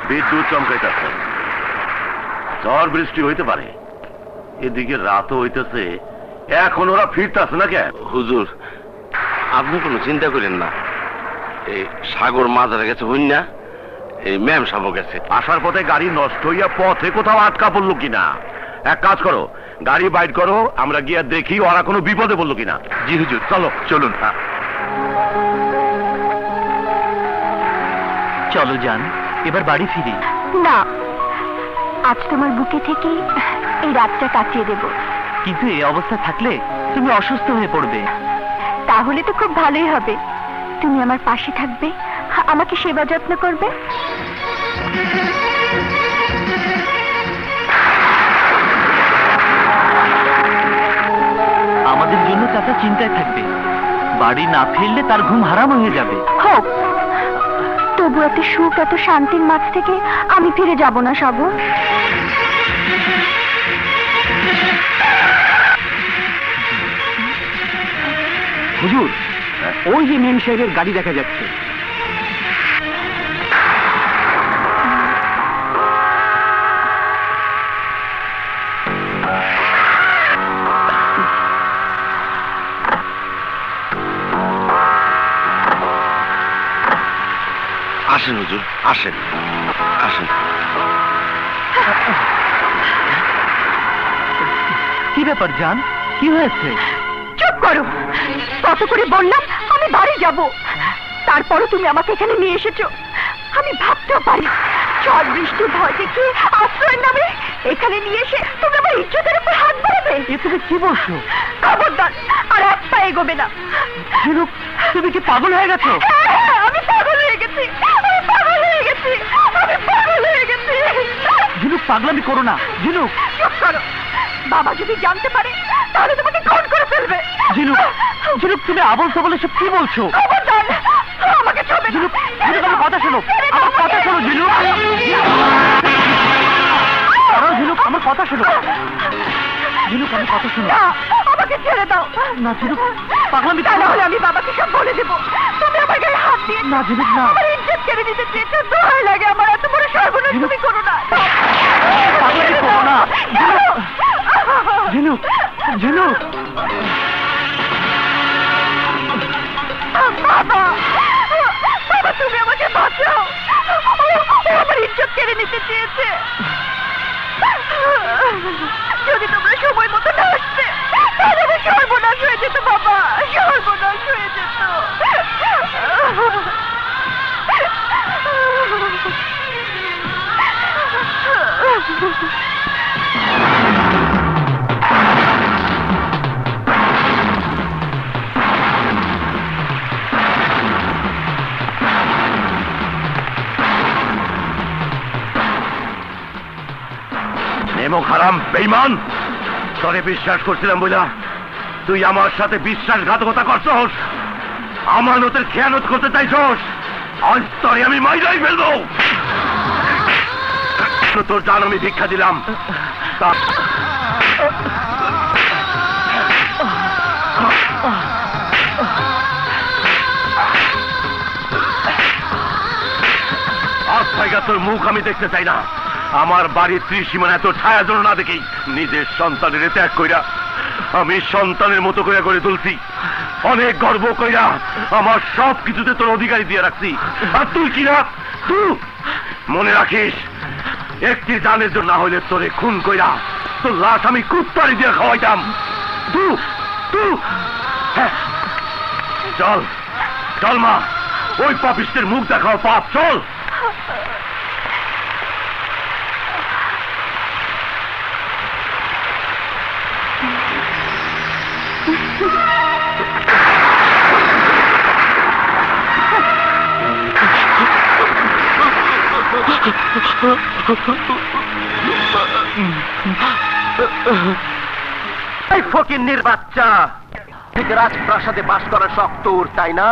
বিদ্যুৎ চমকাইতেছে, ঝড় বৃষ্টি হইতে পারে, এদিকে রাতও হইতেছে, এখন ওরা ফিরতেছে না কেন? হুজুর, আপনি কোনো চিন্তা করেন না। এই সাগর মাজারে গেছে হইন না, এই ম্যাম সাহেব গেছে। আসার পথে গাড়ি নষ্ট হইয়া পথে কোথাও আটকা পড়লো কিনা। এক কাজ করো, গাড়ি বাইট করো, আমরা গিয়া দেখি ওরা কোনো বিপদে পড়লো কিনা। জি হুজুর, চলো চলুন। চলো যান, এবার বাড়ি ফিরি। না, আজ তোমার বুকে থেকে এই রাতটা কাটিয়ে দেব। কিন্তু এই অবস্থা থাকলে তুমি অসুস্থ হয়ে পড়বে। তাহলে তো খুব ভালোই হবে। তুমি আমার পাশে থাকবে, আমাকে সেবা যত্ন করবে। আমাদের জন্য চাচা চিন্তায় থাকবে, বাড়ি না ফিরলে তার ঘুম হারাম হয়ে যাবে। হোক, তবু এত সুখ, এত শান্তির মাঝ থেকে আমি ফিরে যাব না সাগর। হুজুর, ওই যে মেম সাহেবের গাড়ি দেখা যাচ্ছে। আসেন হুজুর, আসেন আসেন। কি ব্যাপার জান, কি হয়েছে? চুপ করো, কত করে বললাম আমি বাড়ি যাব, তারপরও তুমি আমাকে এখানে নিয়ে এসেছো। আমি ভাবতেও পারি ঝড় বৃষ্টির ভয় দেখে আশ্রয়ের নামে এখানে নিয়ে এসে তুমি আমার ইজ্জতের উপর হাত বাড়াবে। এ তুমি কি বলছো? খবরদার, আর এক পা এগোবে না। ঝিনুক, তুমি কি পাগল হয়ে গেছো? হ্যাঁ, আমি পাগল হয়ে গেছি, আমি পাগল হয়ে গেছি, আমি পাগল হয়ে গেছি। ঝিনুক, পাগলামি করো না। ঝিনুক, চুপ করো, বাবা যদি জানতে পারে তাহলে তোমাকে খুন করে ফেলবে। ঝিনুক, ঝিনুক, তুমি আবল তাবল এসব কি বলছো? খবরদার, আমাকে ছবে ঝিনুক, ঝিনুক, আমার কথা শোনো, আমার কথা শোনো ঝিনুক। দাঁড়াও ঝিনুক, আমার কথা শোনো। ঝিনুক, আমার কথা শোনো। না, আমাকে ছেড়ে দাও। না ঝিনুক, পাগলামি তা করো না না। হলে আমি বাবাকে সব বলে দেবো। তুমি আমার গায়ে হাত দিয়ে না ঝিনুক, না। আমার ইজ্জত কেড়ে নিতে চেয়েছো। দোহাই লাগে, আমার এত বড় সর্বনাশ তুমি করো না। পাগলামি করো না। ঝিনুক, ঝিনুক। বাবা, বাবা, তুমি আমাকে বাঁচাও। ও আমার ইজ্জত কেড়ে নিতে চেয়েছে। যদি তোমরা সময় মতো না আসতে তাহলে আমার সর্বনাশ হয়ে যেত বাবা, সর্বনাশ হয়ে যেত। নেমো হারাম বেঈমান, তোরে বিশ্বাস করছিলাম বইলা তুই আমার সাথে বিশ্বাসঘাতকতা করছস, আমানতের খেয়ানত করতে চাইছস। আজ তোরে আমি মাইরাই ফেলবো। তোর জান আমি ভিক্ষা দিলাম, আজ থেকে তোর মুখ আমি দেখতে চাই না। আমার বাড়ির ত্রিসীমানায় তোর ছায়া যেন না দেখি। নিজের সন্তানের ত্যাগ কইরা আমি সন্তানের মতো করে গড়ে তুলছি, অনেক গর্ব কইরা আমার সব কিছুতে তোর অধিকারী দিয়ে রাখছি। আর তুই কিনা, তুই মনে রাখিস, একটি জানের জন্য না হইলে তোরে খুন কইরা তোর লাশ আমি কুত্তারি দিয়ে খাওয়াইতাম। হ্যাঁ, চল চল মা, ওই পাপিষ্টের মুখ দেখাও পাপ, চল। এই ফকিন্নির বাচ্চা, রাজপ্রাসাদে বাস করার শখ তোর, তাই না?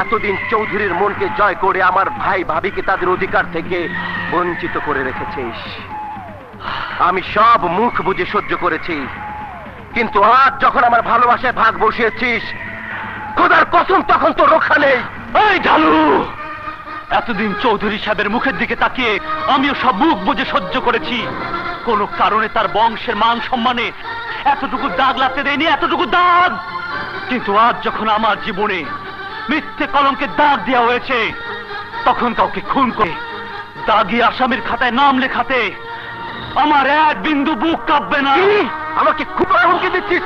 এতদিন চৌধুরীর মনকে জয় করে আমার ভাই ভাবিকে তাদের অধিকার থেকে বঞ্চিত করে রেখেছিস। আমি সব মুখ বুঝে সহ্য করেছি, কিন্তু আজ যখন আমার ভালোবাসায় ভাগ বসিয়েছিস, খোদার কসম তখন তো রক্ষা নেই। এই ঝালু, এতদিন চৌধুরী সাহেবের মুখের দিকে তাকিয়ে আমিও সব মুখ বুজে সহ্য করেছি। কোনো কারণে তার বংশের মান সম্মানে এতটুকু দাগ লাগতে দেয়নি, এতটুকু দাগ। কিন্তু আজ যখন আমার জীবনে মিথ্যে কলঙ্কের দাগ দেওয়া হয়েছে, তখন কাউকে খুন করে দাগি আসামির খাতায় নাম লেখাতে আমার এক বিন্দু বুক কাঁপবে না। আমাকে খুব হুমকি দিচ্ছিস?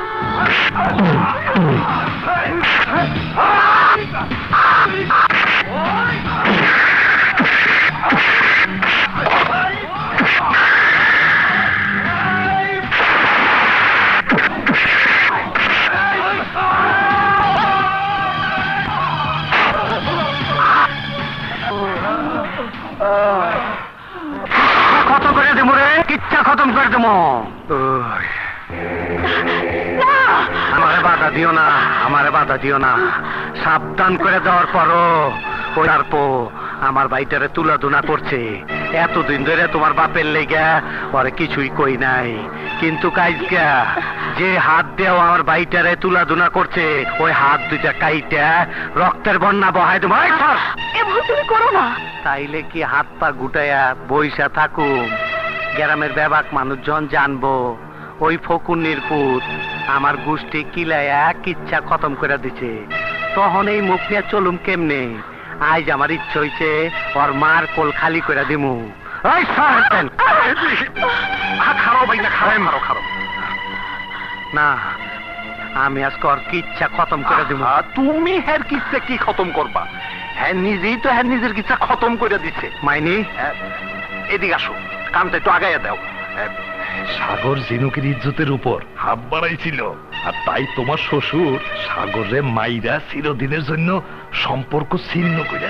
খতম করে দেবো রে, কিচ্ছা খতম করে দেবো। আমারে বাধা দিও না, আমারে বাধা দিও না। সাবধান করে দেওয়ার পরও ওই আমার বাইটারে তুলাধুনা করছে। এতদিন ধরে তোমার বাপের লেগা পরে কিছুই কই নাই, কিন্তু কাইজকা যে হাত দেও আমার বাইটারে তুলাধুনা করছে, ওই হাত দুইটা কাইটা রক্তের বন্যা বহাই দেবো। এ ভুল তুমি করো না। তাইলে কি হাত পা গুটাইয়া বইসা থাকুম? গ্রামের ব্যাবাক মানুষজন জানবো ওই ফকুন্নির পুত আমার গোষ্ঠী কিলাইয়া কিচ্ছা খতম করে দিছে, তখন এই মুখ নিয়ে চলুম কেমনে? আজ আমার ইচ্ছা হইছে ওর মার কোল খালি করে দিমু। ওই খারাপ ভাই না, খারাপ মারো খারাপ না, আমি আজকে ওর কিচ্ছা খতম করে দিব। তুমি হ্যার কিচ্ছা কি খতম করবা? হ্যাঁ নিজেই তো হ্যাঁ নিজের কিচ্ছা খতম করে দিচ্ছে। মাইনি এদিকে আসো, কামটা একটু আগাইয়া দাও। সাগর ঝিনুকের ইজ্জতের উপর হাত বাড়াইছিল, আর তাই তোমার শ্বশুর সাগরে মাইরা চিরদিনের জন্য সম্পর্ক ছিন্ন করে